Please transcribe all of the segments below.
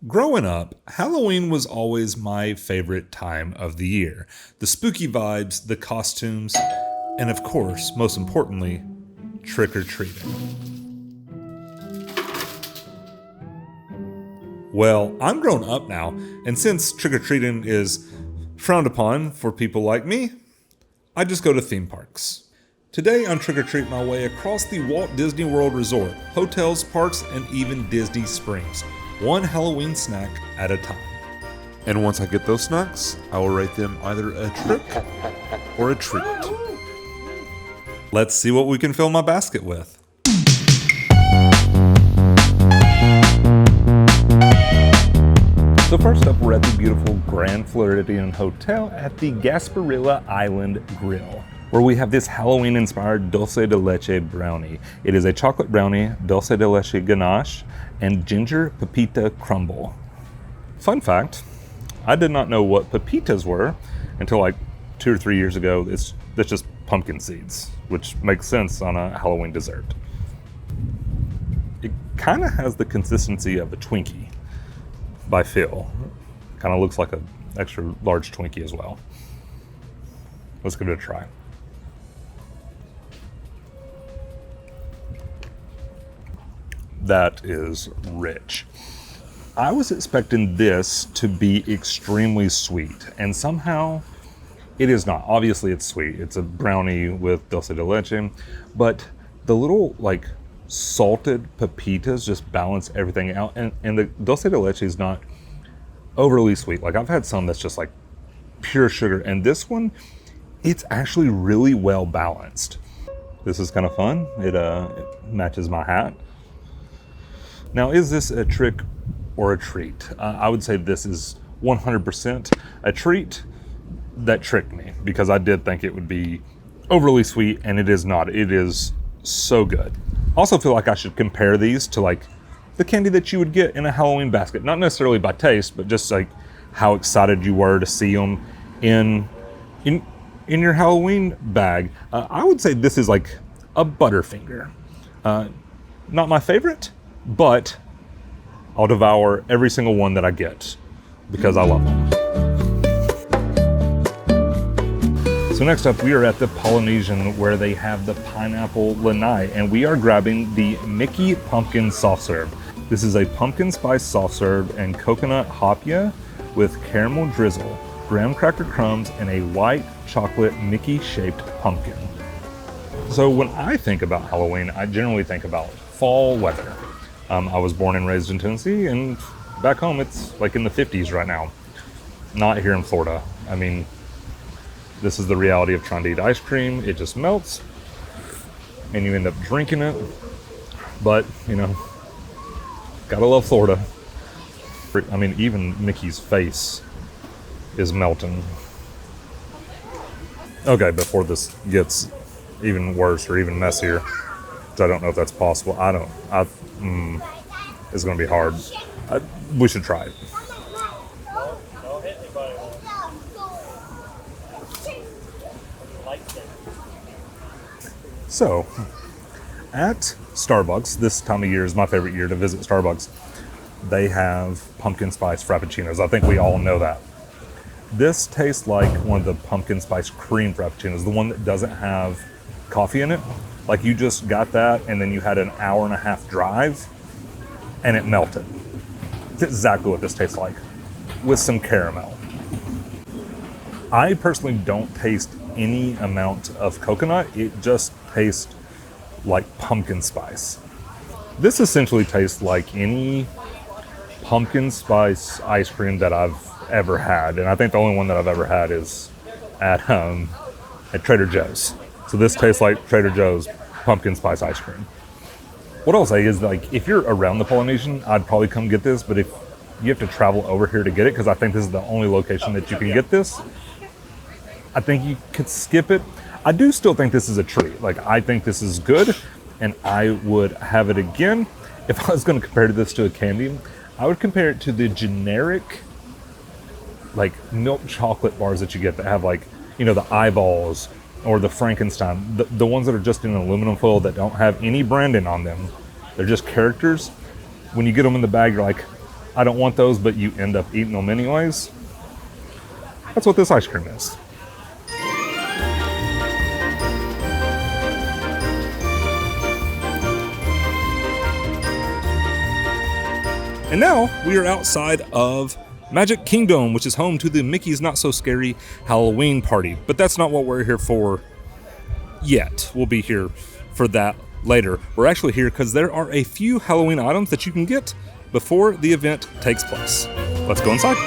Growing up, Halloween was always my favorite time of the year. The spooky vibes, the costumes, and of course, most importantly, trick-or-treating. Well, I'm grown up now, and since trick-or-treating is frowned upon for people like me, I just go to theme parks. Today, I'm trick-or-treat my way across the Walt Disney World Resort, hotels, parks, and even Disney Springs, one Halloween snack at a time. And once I get those snacks, I will rate them either a trick or a treat. Let's see what we can fill my basket with. So first up, we're at the beautiful Grand Floridian Hotel at the Gasparilla Island Grill, where we have this Halloween-inspired dulce de leche brownie. It is a chocolate brownie, dulce de leche ganache, and ginger pepita crumble. Fun fact, I did not know what pepitas were until like 2 or 3 years ago. That's just pumpkin seeds, which makes sense on a Halloween dessert. It kind of has the consistency of a Twinkie by feel. Kind of looks like an extra large Twinkie as well. Let's give it a try. That is rich. I was expecting this to be extremely sweet, and somehow it is not. Obviously it's sweet. It's a brownie with dulce de leche, but the little like salted pepitas just balance everything out, and the dulce de leche is not overly sweet. Like I've had some that's just like pure sugar, and this one, it's actually really well balanced. This is kind of fun. It matches my hat. Now, is this a trick or a treat? I would say this is 100% a treat that tricked me, because I did think it would be overly sweet, and it is not. It is so good. Also feel like I should compare these to like the candy that you would get in a Halloween basket. Not necessarily by taste, but just like how excited you were to see them in your Halloween bag. I would say this is like a Butterfinger. Not my favorite, but I'll devour every single one that I get because I love them. So next up, we are at the Polynesian, where they have the pineapple lanai, and we are grabbing the Mickey Pumpkin Soft Serve. This is a pumpkin spice soft serve and coconut hapia with caramel drizzle, graham cracker crumbs, and a white chocolate Mickey-shaped pumpkin. So when I think about Halloween, I generally think about fall weather. I was born and raised in Tennessee, and back home it's like in the 50s right now. Not here in Florida. I mean, this is the reality of trying to eat ice cream. It just melts, and you end up drinking it. But, you know, gotta love Florida. I mean, even Mickey's face is melting. Okay, before this gets even worse or even messier, which I don't know if that's possible. It's gonna be hard. We should try it. So, at Starbucks, this time of year is my favorite year to visit Starbucks. They have pumpkin spice frappuccinos. I think we all know that. This tastes like one of the pumpkin spice cream frappuccinos, the one that doesn't have coffee in it. Like you just got that and then you had an hour and a half drive and it melted. It's exactly what this tastes like, with some caramel. I personally don't taste any amount of coconut. It just tastes like pumpkin spice. This essentially tastes like any pumpkin spice ice cream that I've ever had, and I think the only one that I've ever had is at Trader Joe's. So this tastes like Trader Joe's pumpkin spice ice cream. What I'll say is, like, if you're around the Polynesian, I'd probably come get this, but if you have to travel over here to get it, because I think this is the only location that you can get this, I think you could skip it. I do still think this is a treat. Like, I think this is good, and I would have it again. If I was going to compare this to a candy, I would compare it to the generic, like, milk chocolate bars that you get that have, like, you know, the eyeballs or the Frankenstein, the ones that are just in aluminum foil that don't have any branding on them. They're just characters. When you get them in the bag, you're like, I don't want those, but you end up eating them anyways. That's what this ice cream is. And now we are outside of Magic Kingdom, which is home to the Mickey's Not So Scary Halloween party. But that's not what we're here for yet. We'll be here for that later. We're actually here because there are a few Halloween items that you can get before the event takes place. Let's go inside.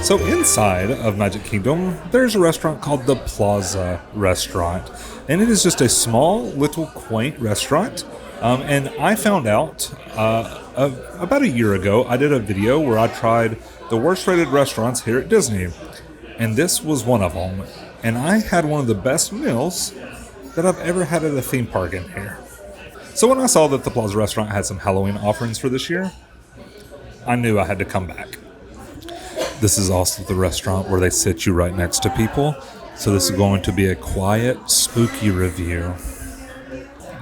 So inside of Magic Kingdom, there's a restaurant called the Plaza Restaurant. And it is just a small, little, quaint restaurant. And I found out about a year ago, I did a video where I tried the worst rated restaurants here at Disney. And this was one of them. And I had one of the best meals that I've ever had at a theme park in here. So when I saw that the Plaza Restaurant had some Halloween offerings for this year, I knew I had to come back. This is also the restaurant where they sit you right next to people. So this is going to be a quiet, spooky review.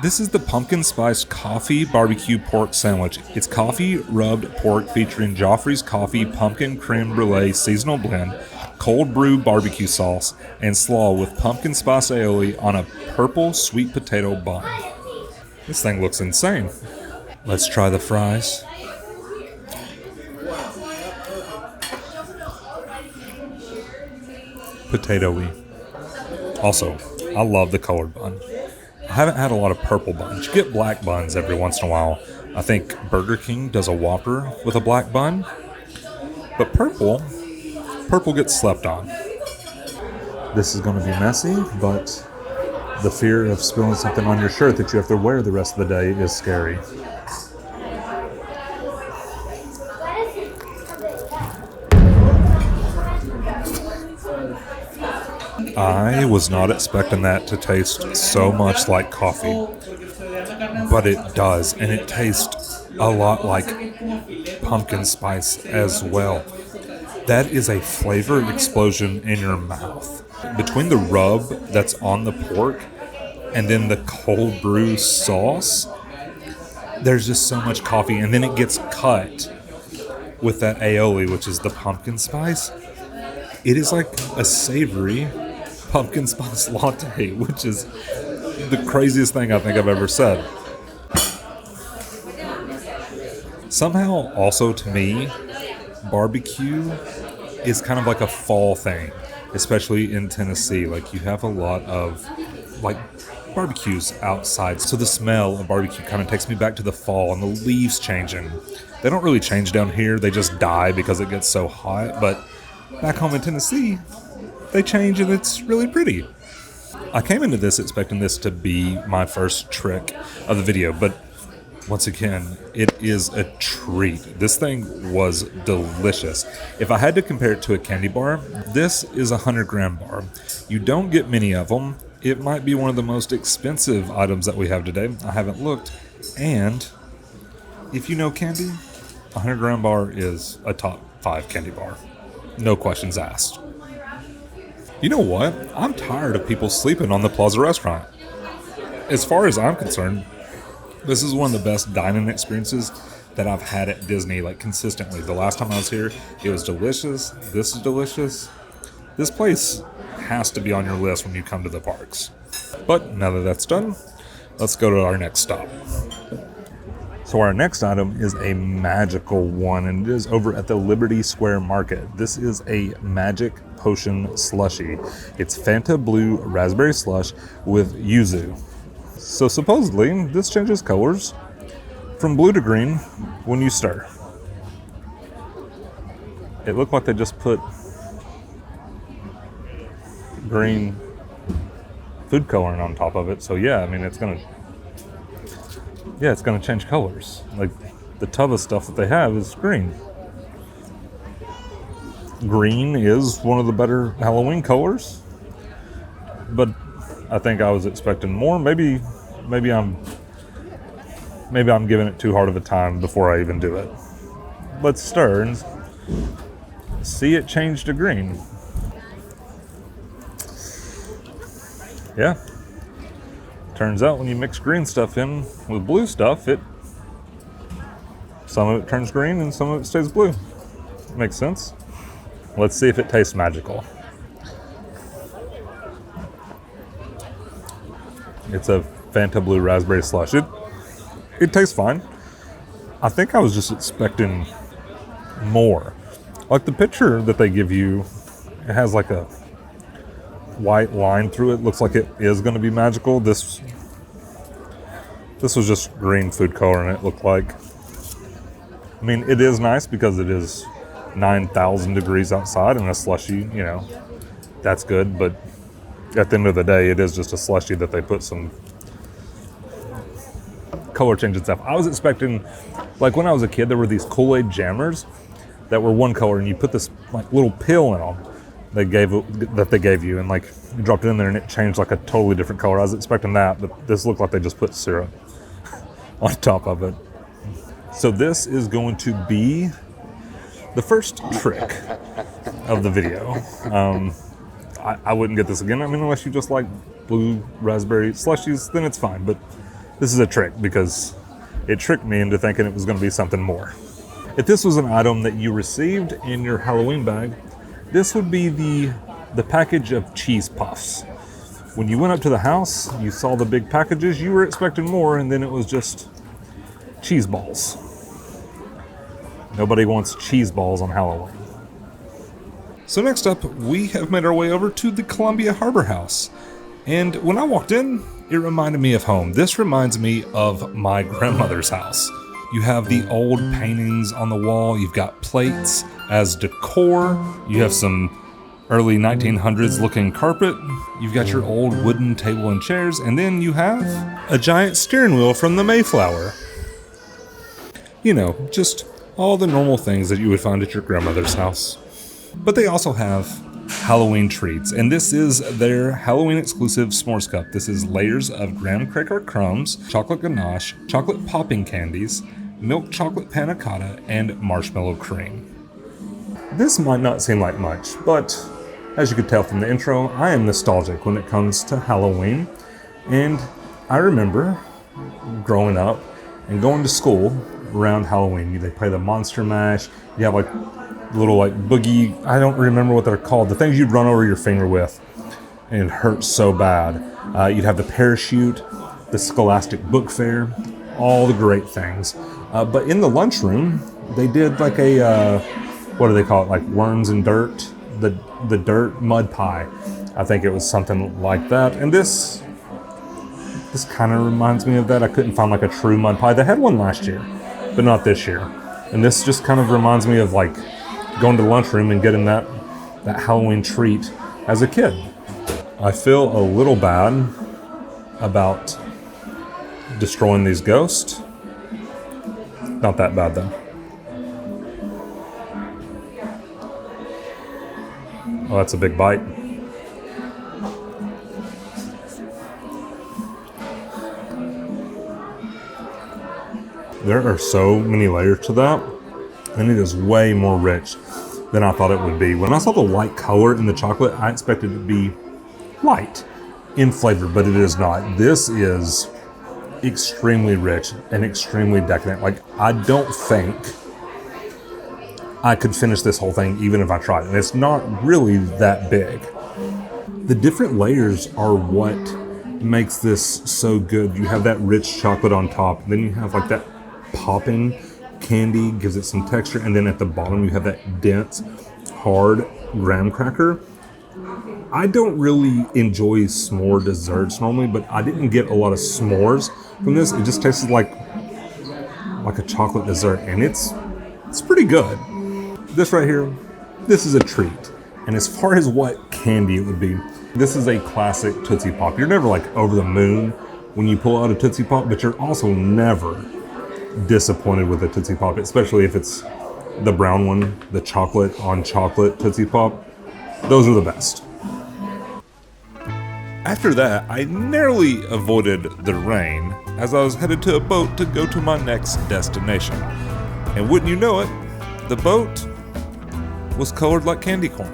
This is the pumpkin spice coffee barbecue pork sandwich. It's coffee rubbed pork featuring Joffrey's coffee pumpkin creme brulee seasonal blend, cold brew barbecue sauce, and slaw with pumpkin spice aioli on a purple sweet potato bun. This thing looks insane. Let's try the fries. Potato-y. Also, I love the colored bun. I haven't had a lot of purple buns. You get black buns every once in a while. I think Burger King does a Whopper with a black bun. But purple gets slept on. This is going to be messy, but the fear of spilling something on your shirt that you have to wear the rest of the day is scary. I was not expecting that to taste so much like coffee, but it does, and it tastes a lot like pumpkin spice as well. That is a flavor explosion in your mouth. Between the rub that's on the pork and then the cold brew sauce, there's just so much coffee, and then it gets cut with that aioli, which is the pumpkin spice. It is like a savory pumpkin spice latte, which is the craziest thing I think I've ever said. Somehow, also to me, barbecue is kind of like a fall thing, especially in Tennessee. Like, you have a lot of like barbecues outside, so the smell of barbecue kind of takes me back to the fall and the leaves changing. They don't really change down here, they just die because it gets so hot, but back home in Tennessee, they change and it's really pretty. I came into this expecting this to be my first trick of the video, but once again, it is a treat. This thing was delicious. If I had to compare it to a candy bar, this is a 100-gram bar. You don't get many of them. It might be one of the most expensive items that we have today. I haven't looked. And if you know candy, a 100-gram bar is a top 5 candy bar. No questions asked. You know what? I'm tired of people sleeping on the Plaza Restaurant. As far as I'm concerned, this is one of the best dining experiences that I've had at Disney, like, consistently. The last time I was here, it was delicious. This is delicious. This place has to be on your list when you come to the parks. But now that that's done, let's go to our next stop. So our next item is a magical one, and it is over at the Liberty Square Market. This is a magic potion slushie. It's Fanta Blue Raspberry Slush with yuzu. So supposedly, this changes colors from blue to green when you stir. It looked like they just put green food coloring on top of it. So yeah, I mean, it's gonna change colors. Like, the tub of stuff that they have is green. Green is one of the better Halloween colors, but I think I was expecting more. Maybe I'm giving it too hard of a time before I even do it. Let's stir and see it change to green. Yeah. Turns out when you mix green stuff in with blue stuff, some of it turns green and some of it stays blue. Makes sense. Let's see if it tastes magical. It's a Fanta Blue Raspberry Slush. It tastes fine. I think I was just expecting more. Like the picture that they give you, it has like a white line through it. Looks like it is going to be magical. This was just green food coloring, it looked like. I mean, it is nice because it is 9,000 degrees outside and a slushie, that's good. But at the end of the day, it is just a slushie that they put some color change and stuff. I was expecting, like when I was a kid, there were these Kool-Aid jammers that were one color, and you put this like little pill in them that they gave you, and like you dropped it in there and it changed like a totally different color. I was expecting that, but this looked like they just put syrup on top of it. So this is going to be the first trick of the video. I wouldn't get this again. I mean, unless you just like blue raspberry slushies, then it's fine. But this is a trick because it tricked me into thinking it was going to be something more. If this was an item that you received in your Halloween bag, this would be the package of cheese puffs. When you went up to the house, you saw the big packages, you were expecting more, and then it was just cheese balls. Nobody wants cheese balls on Halloween. So next up, we have made our way over to the Columbia Harbor House. And when I walked in, it reminded me of home. This reminds me of my grandmother's house. You have the old paintings on the wall. You've got plates as decor. You have some early 1900s looking carpet. You've got your old wooden table and chairs. And then you have a giant steering wheel from the Mayflower. Just all the normal things that you would find at your grandmother's house. But they also have Halloween treats, and this is their Halloween exclusive s'mores cup. This is layers of graham cracker crumbs, chocolate ganache, chocolate popping candies, milk chocolate panna cotta, and marshmallow cream. This might not seem like much, but as you could tell from the intro, I am nostalgic when it comes to Halloween. And I remember growing up and going to school around Halloween. They play the Monster Mash. You have like little like boogie, I don't remember what they're called, the things you'd run over your finger with and it hurts so bad. You'd have the parachute, the Scholastic Book Fair, all the great things. But in the lunchroom, they did like a, what do they call it? Like worms and dirt, the dirt mud pie. I think it was something like that. And this kind of reminds me of that. I couldn't find like a true mud pie. They had one last year, but not this year. And this just kind of reminds me of like going to the lunchroom and getting that Halloween treat as a kid. I feel a little bad about destroying these ghosts. Not that bad though. Oh, that's a big bite. There are so many layers to that, and it is way more rich than I thought it would be. When I saw the light color in the chocolate, I expected it to be light in flavor, but it is not. This is extremely rich and extremely decadent. Like, I don't think I could finish this whole thing even if I tried. And it's not really that big. The different layers are what makes this so good. You have that rich chocolate on top, then you have like that popping candy, gives it some texture, and then at the bottom you have that dense, hard graham cracker. I don't really enjoy s'more desserts normally, but I didn't get a lot of s'mores from this. It just tasted like a chocolate dessert, and it's pretty good. This right here, this is a treat. And as far as what candy it would be, this is a classic Tootsie Pop. You're never like over the moon when you pull out a Tootsie Pop, but you're also never disappointed with a Tootsie Pop, especially if it's the brown one, the chocolate on chocolate Tootsie Pop. Those are the best. After that, I narrowly avoided the rain as I was headed to a boat to go to my next destination. And wouldn't you know it, the boat was colored like candy corn.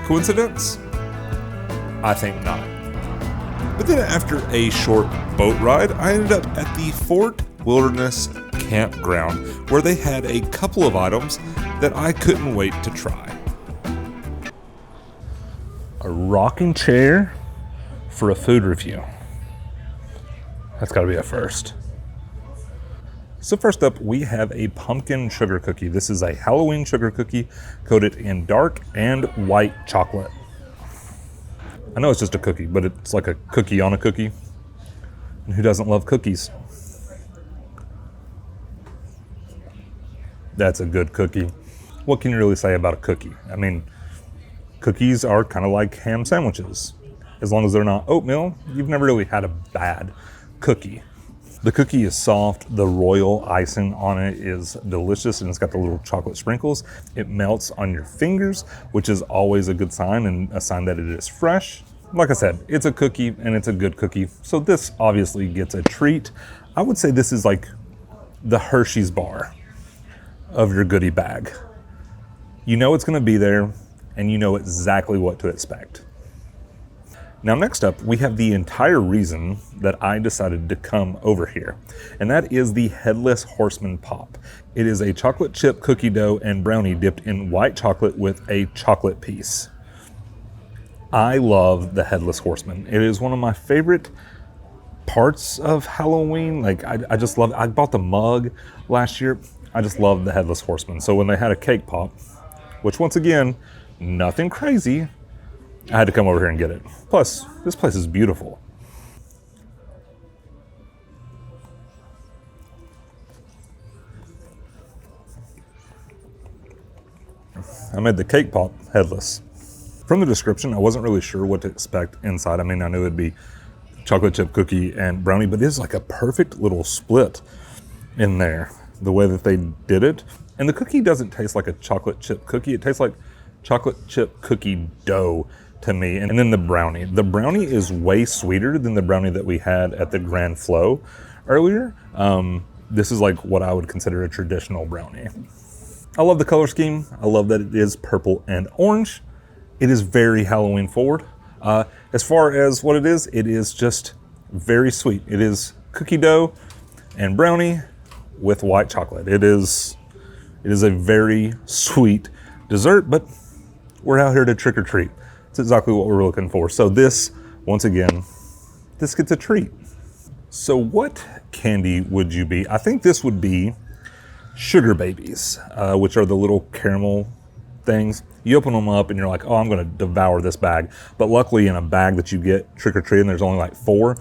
Coincidence? I think not. But then after a short boat ride, I ended up at the Fort Wilderness Campground, where they had a couple of items that I couldn't wait to try. A rocking chair for a food review. That's gotta be a first. So first up, we have a pumpkin sugar cookie. This is a Halloween sugar cookie coated in dark and white chocolate. I know it's just a cookie, but it's like a cookie on a cookie. And who doesn't love cookies? That's a good cookie. What can you really say about a cookie? I mean, cookies are kind of like ham sandwiches. As long as they're not oatmeal, you've never really had a bad cookie. The cookie is soft, the royal icing on it is delicious, and it's got the little chocolate sprinkles. It melts on your fingers, which is always a good sign and a sign that it is fresh. Like I said, it's a cookie and it's a good cookie, so this obviously gets a treat. I would say this is like the Hershey's bar of your goodie bag. You know it's gonna be there and you know exactly what to expect. Now next up, we have the entire reason that I decided to come over here, and that is the Headless Horseman Pop. It is a chocolate chip cookie dough and brownie dipped in white chocolate with a chocolate piece. I love the Headless Horseman. It is one of my favorite parts of Halloween. Like I just love it. I bought the mug last year. I just love the Headless Horseman. So when they had a cake pop, which once again, nothing crazy, I had to come over here and get it. Plus, this place is beautiful. I made the cake pop headless. From the description, I wasn't really sure what to expect inside. I mean, I knew it'd be chocolate chip cookie and brownie, but it is like a perfect little split in there, the way that they did it. And the cookie doesn't taste like a chocolate chip cookie. It tastes like chocolate chip cookie dough to me. And then the brownie. The brownie is way sweeter than the brownie that we had at the Grand Flow earlier. This is like what I would consider a traditional brownie. I love the color scheme. I love that it is purple and orange. It is very Halloween forward. As far as what it is just very sweet. It is cookie dough and brownie with white chocolate. It is a very sweet dessert, but we're out here to trick or treat. It's exactly what we're looking for. So this, once again, this gets a treat. So what candy would you be? I think this would be sugar babies, which are the little caramel things. You open them up and you're like, oh, I'm gonna devour this bag. But luckily in a bag that you get trick-or-treating, there's only like 4,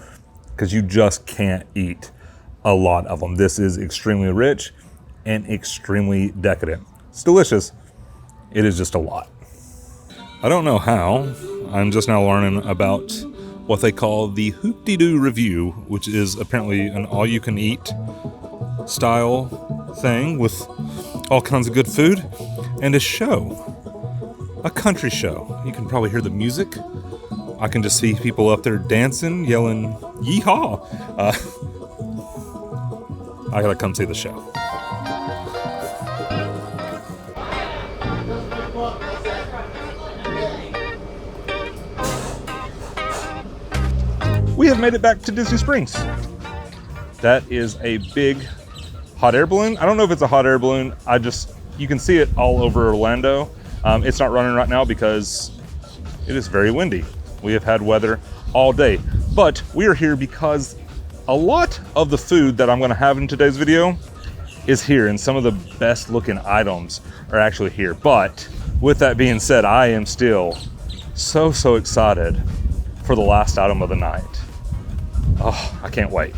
because you just can't eat a lot of them. This is extremely rich and extremely decadent. It's delicious. It is just a lot. I don't know how. I'm just now learning about what they call the Hoop-de-Doo Review, which is apparently an all-you-can-eat style thing with all kinds of good food and a show, a country show. You can probably hear the music. I can just see people up there dancing, yelling, yeehaw. I gotta come see the show. We have made it back to Disney Springs. That is a big hot air balloon. I don't know if it's a hot air balloon. You can see it all over Orlando. It's not running right now because it is very windy. We have had weather all day, but we are here because a lot of the food that I'm gonna have in today's video is here, and some of the best looking items are actually here. But with that being said, I am still so excited for the last item of the night. Oh, I can't wait.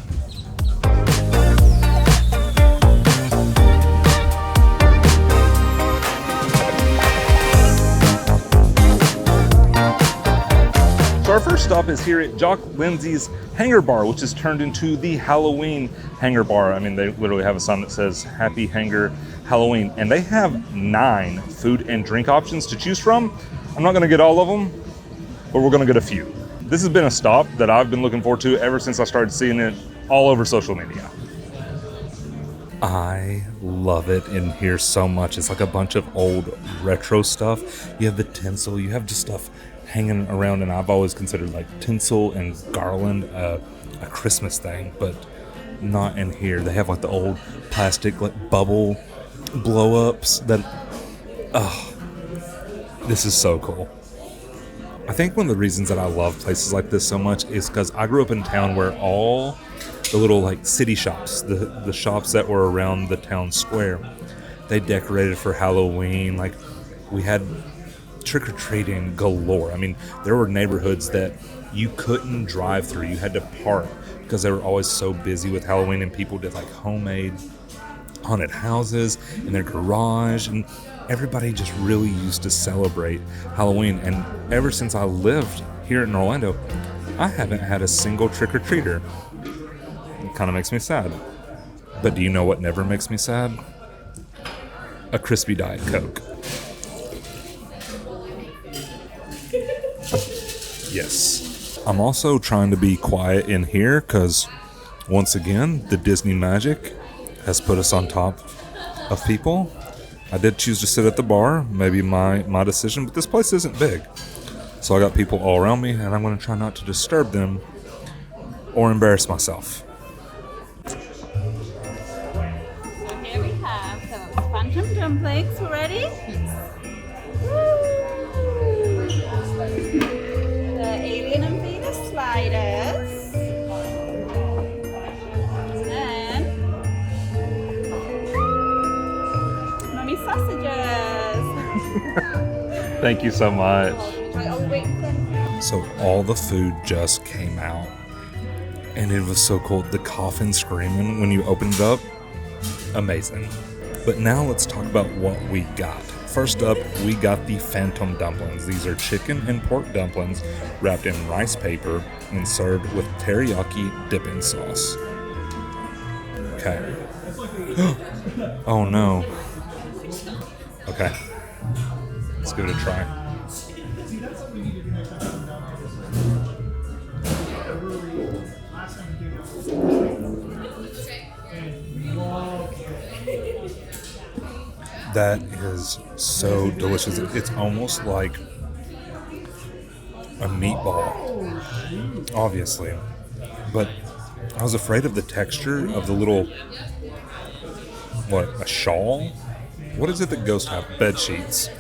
So our first stop is here at Jock Lindsay's Hanger Bar, which is turned into the Halloween Hanger Bar. I mean, they literally have a sign that says Happy Hanger Halloween, and they have 9 food and drink options to choose from. I'm not gonna get all of them, but we're gonna get a few. This has been a stop that I've been looking forward to ever since I started seeing it all over social media. I love it in here so much. It's like a bunch of old retro stuff. You have the tinsel, you have just stuff hanging around, and I've always considered like tinsel and garland a Christmas thing, but not in here. They have like the old plastic like bubble blow-ups that, this is so cool. I think one of the reasons that I love places like this so much is because I grew up in a town where all the little like city shops, the shops that were around the town square, they decorated for Halloween. Like we had trick-or-treating galore. I mean, there were neighborhoods that you couldn't drive through. You had to park because they were always so busy with Halloween, and people did like homemade haunted houses in their garage, and everybody just really used to celebrate Halloween. And ever since I lived here in Orlando, I haven't had a single trick-or-treater. It kind of makes me sad. But do you know what never makes me sad? A crispy Diet Coke. Yes. I'm also trying to be quiet in here because, once again, the Disney magic has put us on top of people. I did choose to sit at the bar, maybe my decision, but this place isn't big. So I got people all around me, and I'm going to try not to disturb them or embarrass myself. So here we have some phantom dumplings. Ready? Woo! The Alien and Venus sliders. And Mummy sausages. Thank you so much. Oh, wait. So all the food just came out, and it was so cool. The coffin screaming when you opened it up, amazing. But now let's talk about what we got. First up, we got the phantom dumplings. These are chicken and pork dumplings wrapped in rice paper and served with teriyaki dipping sauce. Okay. Oh no. Okay. Let's give it a try. That is so delicious. It's almost like a meatball, obviously. But I was afraid of the texture of the little, a shawl? What is it that ghosts have? Bed sheets.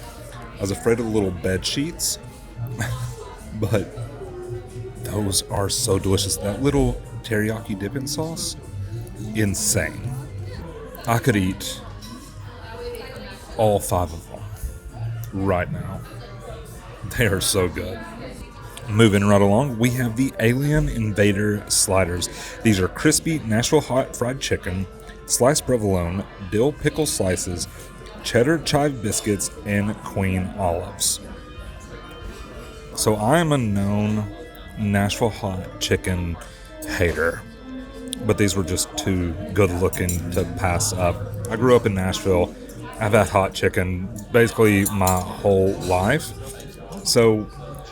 I was afraid of the little bed sheets, but those are so delicious. That little teriyaki dipping sauce, insane. I could eat all 5 of them right now. They are so good. Moving right along, we have the Alien Invader sliders. These are crispy Nashville hot fried chicken, sliced provolone, dill pickle slices, cheddar chive biscuits, and queen olives. So I am a known Nashville hot chicken hater, but these were just too good looking to pass up. I grew up in Nashville. I've had hot chicken basically my whole life, so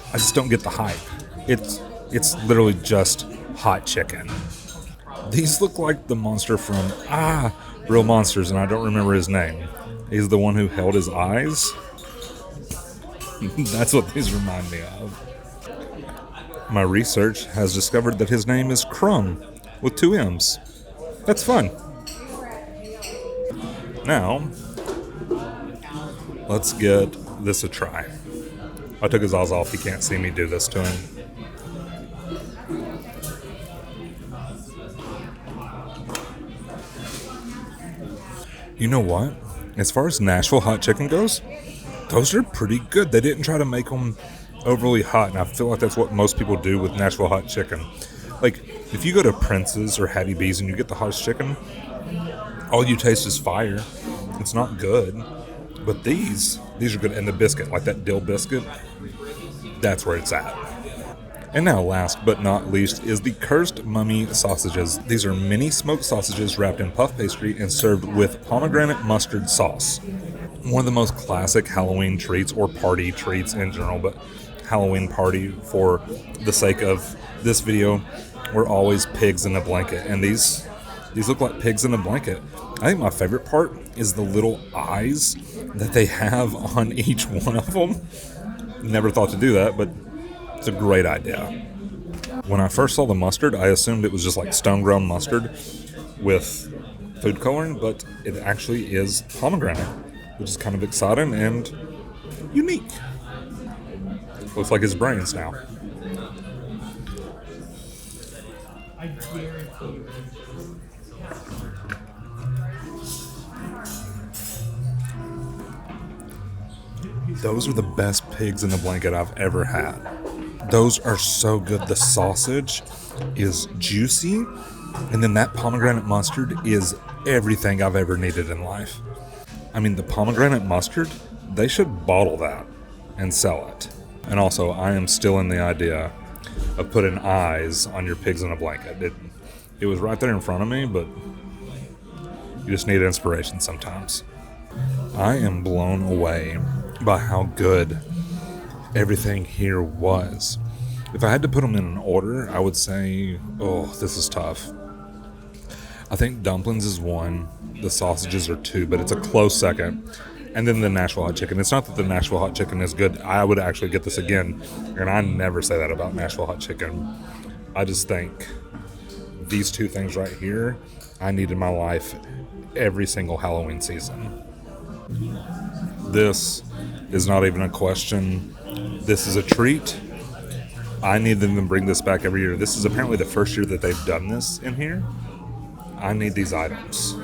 I just don't get the hype. It's literally just hot chicken. These look like the monster from Real Monsters, and I don't remember his name. He's the one who held his eyes. That's what these remind me of. My research has discovered that his name is Crumb with 2 M's. That's fun. Now, let's get this a try. I took his eyes off. He can't see me do this to him. You know what? As far as Nashville hot chicken goes, those are pretty good. They didn't try to make them overly hot, and I feel like that's what most people do with Nashville hot chicken. Like, if you go to Prince's or Hattie B's and you get the hottest chicken, all you taste is fire. It's not good. But these are good. And the biscuit, like that dill biscuit, that's where it's at. And now, last but not least, is the Cursed Mummy sausages. These are mini smoked sausages wrapped in puff pastry and served with pomegranate mustard sauce. One of the most classic Halloween treats, or party treats in general, but Halloween party for the sake of this video, were always pigs in a blanket. And these look like pigs in a blanket. I think my favorite part is the little eyes that they have on each one of them. Never thought to do that, but it's a great idea. When I first saw the mustard, I assumed it was just like stone-ground mustard with food coloring, but it actually is pomegranate, which is kind of exciting and unique. Looks like his brains now. Those are the best pigs in the blanket I've ever had. Those are so good. The sausage is juicy, and then that pomegranate mustard is everything I've ever needed in life. I mean, the pomegranate mustard, they should bottle that and sell it. And also, I am still in the idea of putting eyes on your pigs in a blanket. It was right there in front of me, but you just need inspiration sometimes. I am blown away by how good everything here was. If I had to put them in an order, I would say, oh, this is tough. I think dumplings is 1, the sausages are 2, but it's a close second. And then the Nashville hot chicken. It's not that the Nashville hot chicken is good. I would actually get this again, and I never say that about Nashville hot chicken. I just think these 2 things right here, I need in my life every single Halloween season. This is not even a question. This is a treat. I need them to bring this back every year. This is apparently the first year that they've done this in here. I need these items,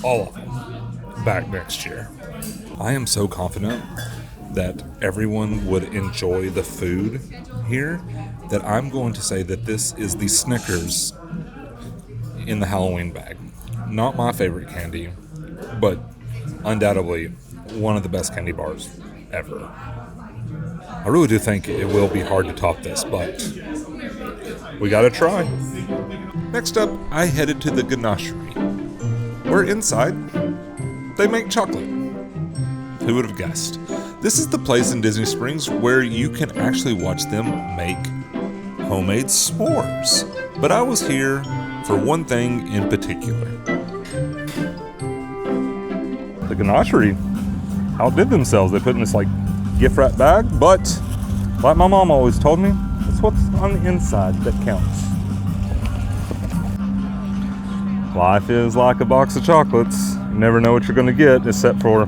all of them, back next year. I am so confident that everyone would enjoy the food here that I'm going to say that this is the Snickers in the Halloween bag. Not my favorite candy, but undoubtedly one of the best candy bars ever. I really do think it will be hard to top this, but we gotta try. Next up, I headed to the ganachery, where inside they make chocolate. Who would have guessed? This is the place in Disney Springs where you can actually watch them make homemade s'mores. But I was here for one thing in particular. The ganachery outdid themselves. They put in this like gift wrap bag, but like my mom always told me, it's what's on the inside that counts. Life is like a box of chocolates. You never know what you're going to get except for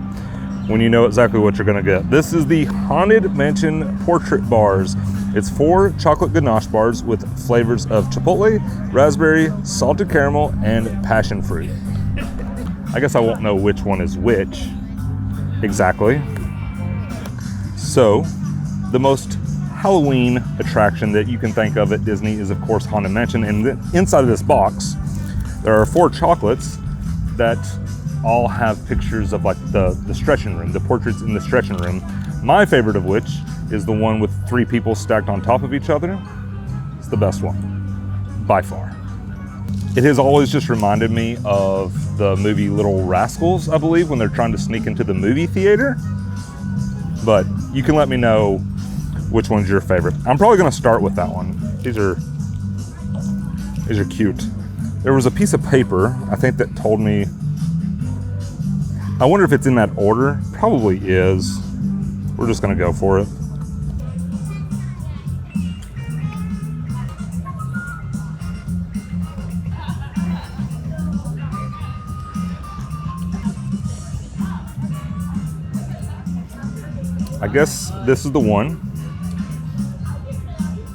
when you know exactly what you're going to get. This is the Haunted Mansion Portrait Bars. It's 4 chocolate ganache bars with flavors of chipotle, raspberry, salted caramel, and passion fruit. I guess I won't know which one is which exactly. So, the most Halloween attraction that you can think of at Disney is, of course, Haunted Mansion. And inside of this box, there are 4 chocolates that all have pictures of like the stretching room, the portraits in the stretching room. My favorite of which is the one with 3 people stacked on top of each other. It's the best one, by far. It has always just reminded me of the movie Little Rascals, I believe, when they're trying to sneak into the movie theater. But you can let me know which one's your favorite. I'm probably gonna start with that one. These are cute. There was a piece of paper, I think, that told me, I wonder if it's in that order. Probably is. We're just gonna go for it. I guess this is the one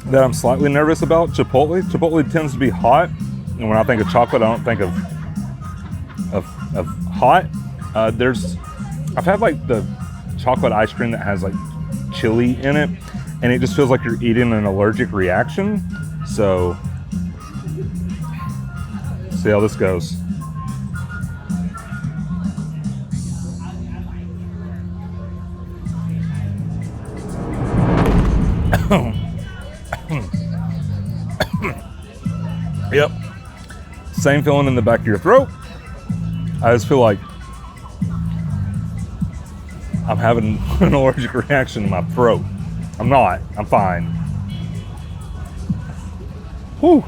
that I'm slightly nervous about, Chipotle. Chipotle tends to be hot, and when I think of chocolate, I don't think of hot. I've had like the chocolate ice cream that has like chili in it, and it just feels like you're eating an allergic reaction. So, see how this goes. Yep. Same feeling in the back of your throat. I just feel like I'm having an allergic reaction in my throat. I'm not. I'm fine. Whew.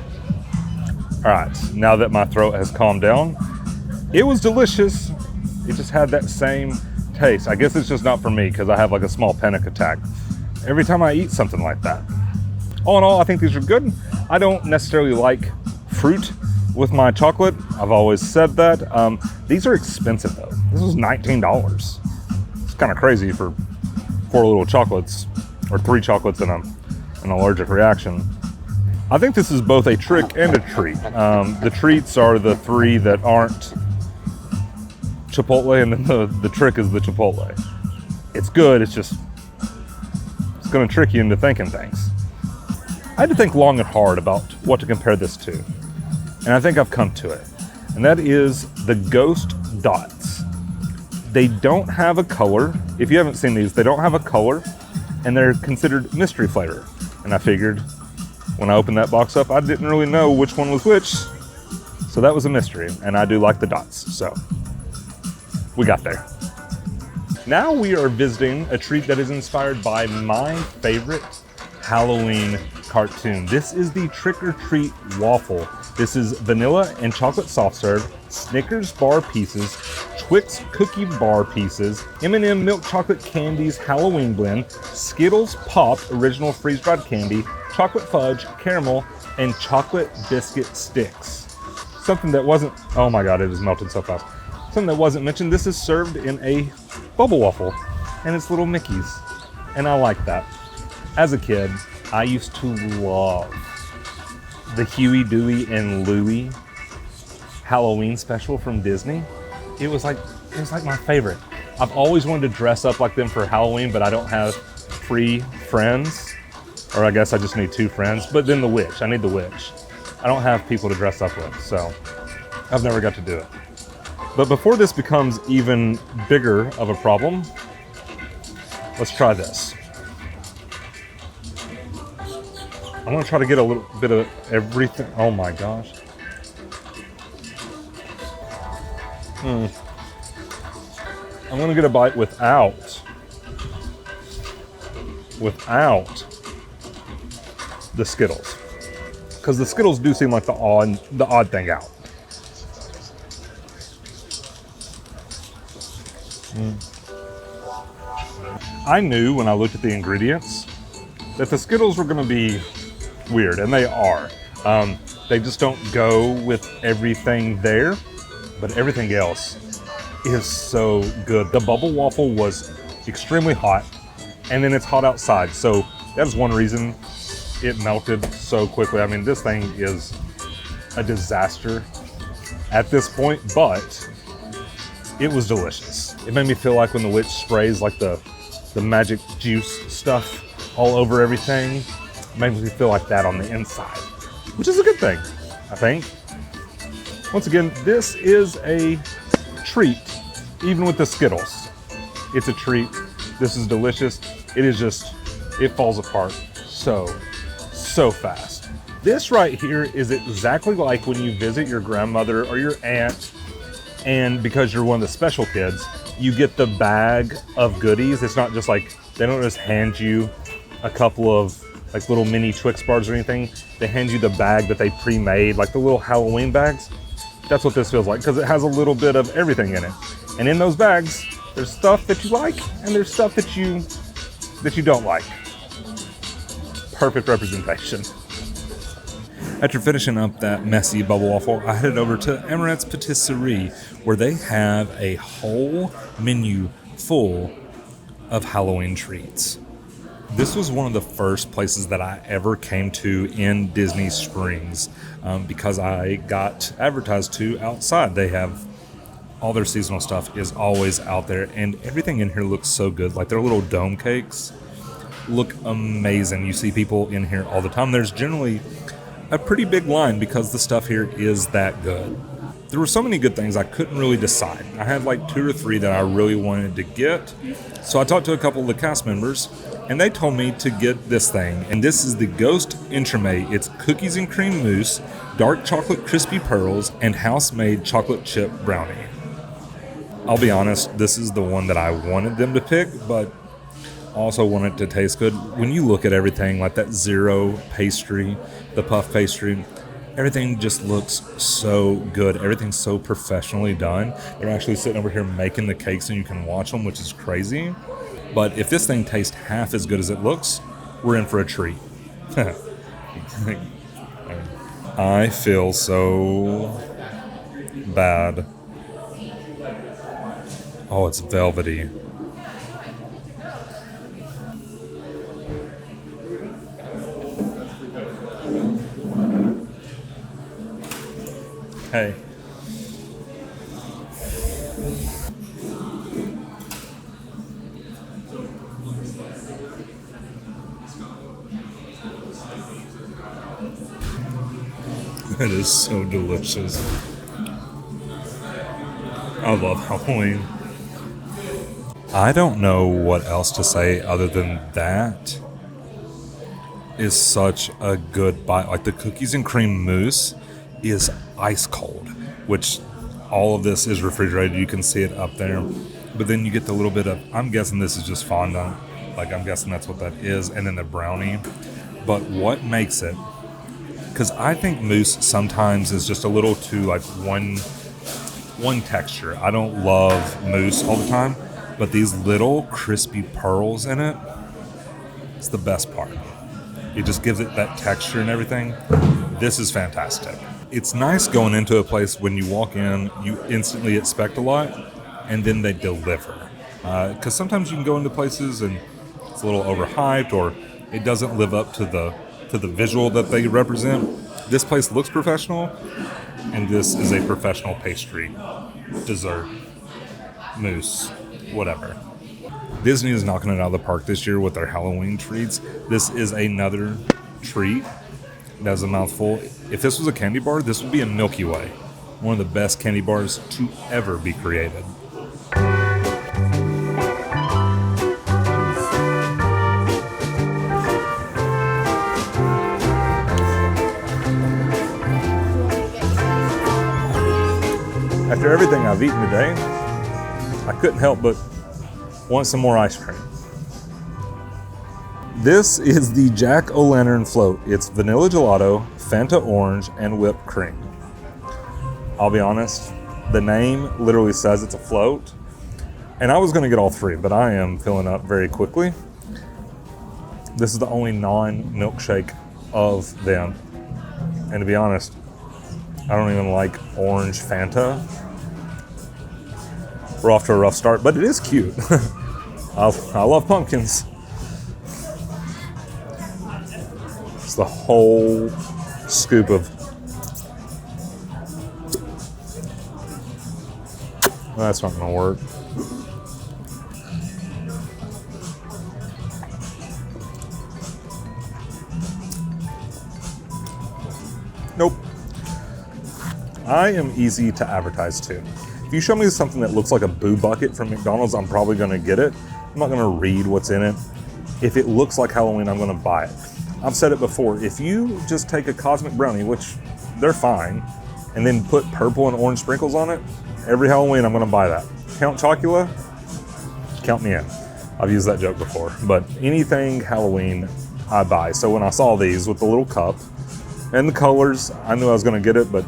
All right. Now that my throat has calmed down, it was delicious. It just had that same taste. I guess it's just not for me because I have like a small panic attack every time I eat something like that. All in all, I think these are good. I don't necessarily like fruit with my chocolate. I've always said that. These are expensive though. This was $19. It's kind of crazy for 4 little chocolates, or 3 chocolates and an allergic reaction. I think this is both a trick and a treat. The treats are the 3 that aren't Chipotle, and then the trick is the Chipotle. It's good, it's gonna trick you into thinking things. I had to think long and hard about what to compare this to, and I think I've come to it. And that is the Ghost Dots. They don't have a color. If you haven't seen these, they don't have a color, and they're considered mystery flavor. And I figured when I opened that box up, I didn't really know which one was which, so that was a mystery, and I do like the dots, so we got there. Now we are visiting a treat that is inspired by my favorite Halloween cartoon. This is the Trick or Treat waffle. This is vanilla and chocolate soft serve, Snickers bar pieces, Twix cookie bar pieces, M&M milk chocolate candies Halloween blend, Skittles Pop original freeze-dried candy, chocolate fudge, caramel, and chocolate biscuit sticks. Something that wasn't, oh my God, it is melted so fast. Something that wasn't mentioned, this is served in a bubble waffle, and it's little Mickeys, and I like that. As a kid, I used to love the Huey, Dewey, and Louie Halloween special from Disney. It was like my favorite. I've always wanted to dress up like them for Halloween, but I don't have 3 friends, or I guess I just need 2 friends, but then the witch, I need the witch. I don't have people to dress up with, so I've never got to do it. But before this becomes even bigger of a problem, let's try this. I'm gonna try to get a little bit of everything. Oh my gosh. I'm gonna get a bite without the Skittles, because the Skittles do seem like the odd thing out. I knew when I looked at the ingredients that the Skittles were going to be weird, and they are. They just don't go with everything there, but everything else is so good. The bubble waffle was extremely hot, and then it's hot outside, so that's one reason it melted so quickly. I mean, this thing is a disaster at this point, but it was delicious. It made me feel like when the witch sprays like the magic juice stuff all over everything, it made me feel like that on the inside, which is a good thing, I think. Once again, this is a treat, even with the Skittles. It's a treat. This is delicious. It is just, it falls apart so fast. This right here is exactly like when you visit your grandmother or your aunt, and because you're one of the special kids, you get the bag of goodies. It's not just like, they don't just hand you a couple of like little mini Twix bars or anything. They hand you the bag that they pre-made, like the little Halloween bags. That's what this feels like, because it has a little bit of everything in it. And in those bags, there's stuff that you like, and there's stuff that you don't like. Perfect representation. After finishing up that messy bubble waffle, I headed over to Amaret's Patisserie, where they have a whole menu full of Halloween treats. This was one of the first places that I ever came to in Disney Springs, because I got advertised to outside. They have all their seasonal stuff is always out there, and everything in here looks so good. Like their little dome cakes look amazing. You see people in here all the time. There's generally a pretty big line because the stuff here is that good. There were so many good things I couldn't really decide. I had like 2 or 3 that I really wanted to get. So I talked to a couple of the cast members, and they told me to get this thing. And this is the Ghost Entremet. It's cookies and cream mousse, dark chocolate crispy pearls, and house-made chocolate chip brownie. I'll be honest, this is the one that I wanted them to pick, but also want it to taste good. When you look at everything, like that zero pastry, the puff pastry, everything just looks so good. Everything's so professionally done. They're actually sitting over here making the cakes and you can watch them, which is crazy. But if this thing tastes half as good as it looks, we're in for a treat. I feel so bad. Oh, it's velvety. Hey. That is so delicious. I love Halloween. I don't know what else to say other than that is such a good bite. Like the cookies and cream mousse is ice cold, which all of this is refrigerated. You can see it up there. But then you get the little bit of, I'm guessing this is just fondant. Like I'm guessing that's what that is. And then the brownie. But what makes it, because I think mousse sometimes is just a little too like one texture. I don't love mousse all the time, but these little crispy pearls in it, it's the best part. It just gives it that texture and everything. This is fantastic. It's nice going into a place when you walk in, you instantly expect a lot, and then they deliver. Because sometimes you can go into places and it's a little overhyped, or it doesn't live up to the visual that they represent. This place looks professional, and this is a professional pastry, dessert, mousse, whatever. Disney is knocking it out of the park this year with their Halloween treats. This is another treat that is a mouthful. If this was a candy bar, this would be a Milky Way. One of the best candy bars to ever be created. After everything I've eaten today, I couldn't help but want some more ice cream. This is the Jack-o'-lantern float. It's vanilla gelato, Fanta orange, and whipped cream. I'll be honest, the name literally says it's a float, and I was going to get all three, but I am filling up very quickly. This is the only non-milkshake of them, and to be honest, I don't even like orange Fanta. We're off to a rough start, but it is cute. I love pumpkins. It's the whole scoop of... That's not gonna work. Nope. I am easy to advertise to. If you show me something that looks like a Boo Bucket from McDonald's, I'm probably gonna get it. I'm not gonna read what's in it. If it looks like Halloween, I'm gonna buy it. I've said it before, if you just take a cosmic brownie, which they're fine, and then put purple and orange sprinkles on it, every Halloween I'm gonna buy that. Count Chocula, count me in. I've used that joke before, but anything Halloween I buy. So when I saw these with the little cup and the colors, I knew I was gonna get it, but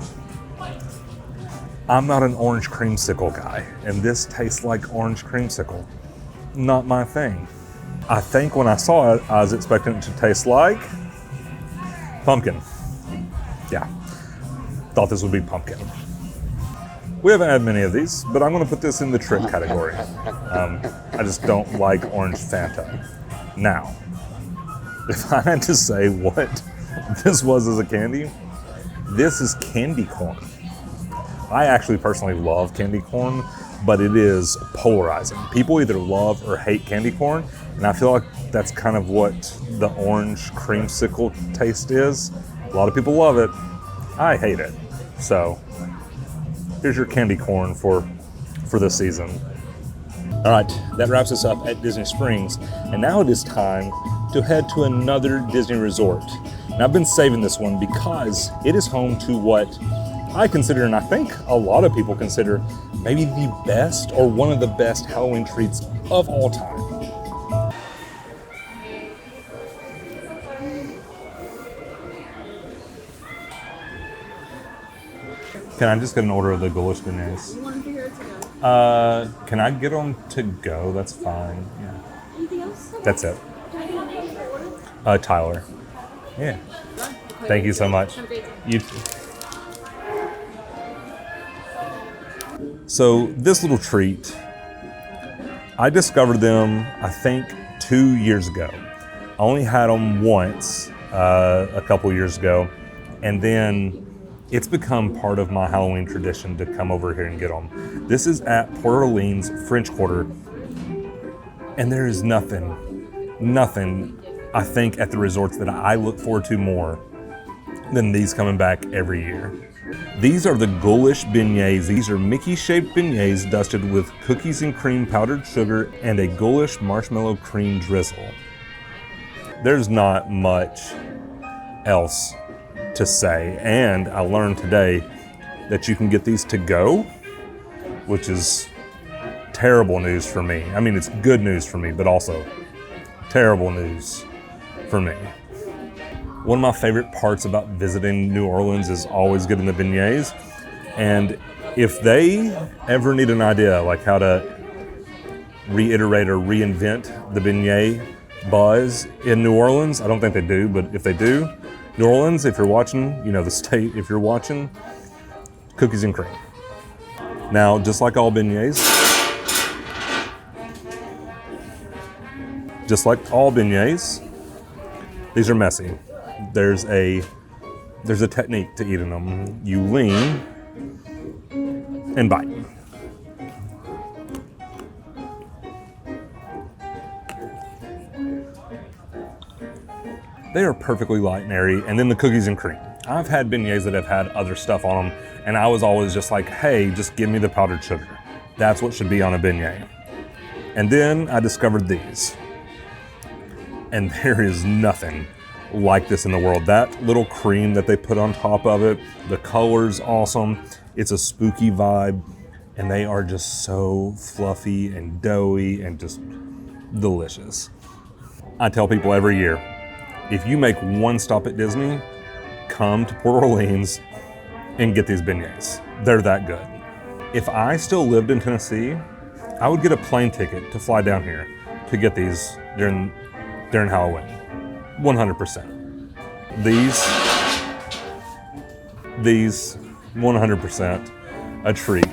I'm not an orange creamsicle guy, and this tastes like orange creamsicle. Not my thing. I think when I saw it, I was expecting it to taste like pumpkin. Yeah, thought this would be pumpkin. We haven't had many of these, but I'm gonna put this in the trick category. I just don't like orange Fanta. Now, if I had to say what this was as a candy, this is candy corn. I actually personally love candy corn, but it is polarizing. People either love or hate candy corn, and I feel like that's kind of what the orange creamsicle taste is. A lot of people love it. I hate it. So here's your candy corn for this season. All right, that wraps us up at Disney Springs, and now it is time to head to another Disney resort. And I've been saving this one because it is home to what I consider, and I think a lot of people consider, maybe the best or one of the best Halloween treats of all time. Can I just get an order of the goulash beignets? You want them here to go? Can I get them to go? That's fine. Yeah. That's it. Tyler. Yeah. Thank you so much. You too. So this little treat, I discovered them, I think, 2 years ago. I only had them once a couple years ago, and then it's become part of my Halloween tradition to come over here and get them. This is at Port Orleans French Quarter, and there is nothing, I think, at the resorts that I look forward to more than these coming back every year. These are the Ghoulish beignets. These are Mickey-shaped beignets dusted with cookies and cream, powdered sugar, and a Ghoulish marshmallow cream drizzle. There's not much else to say, and I learned today that you can get these to go, which is terrible news for me. I mean, it's good news for me, but also terrible news for me. One of my favorite parts about visiting New Orleans is always getting the beignets. And if they ever need an idea like how to reiterate or reinvent the beignet buzz in New Orleans, I don't think they do, but if they do, New Orleans, if you're watching, you know, the state, if you're watching, cookies and cream. Now, just like all beignets, these are messy. There's a technique to eating them. You lean and bite. They are perfectly light and airy, and then the cookies and cream. I've had beignets that have had other stuff on them, and I was always just like, hey, just give me the powdered sugar. That's what should be on a beignet. And then I discovered these. And there is nothing like this in the world. That little cream that they put on top of it, the color's awesome. It's a spooky vibe, and they are just so fluffy and doughy and just delicious. I tell people every year, if you make one stop at Disney, come to Port Orleans and get these beignets. They're that good. If I still lived in Tennessee, I would get a plane ticket to fly down here to get these during Halloween. 100%. These 100% a treat,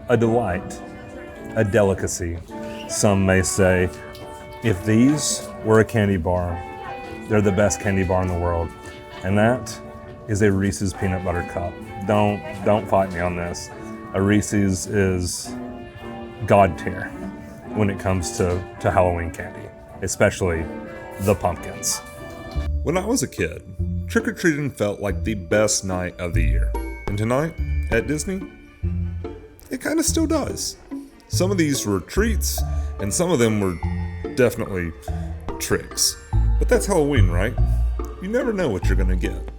a delight, a delicacy, some may say. If these were a candy bar, they're the best candy bar in the world. And that is a Reese's peanut butter cup. Don't fight me on this. A Reese's is God tier when it comes to Halloween candy, especially the pumpkins. When I was a kid, trick-or-treating felt like the best night of the year. And tonight, at Disney, it kind of still does. Some of these were treats, and some of them were definitely tricks. But that's Halloween, right? You never know what you're gonna get.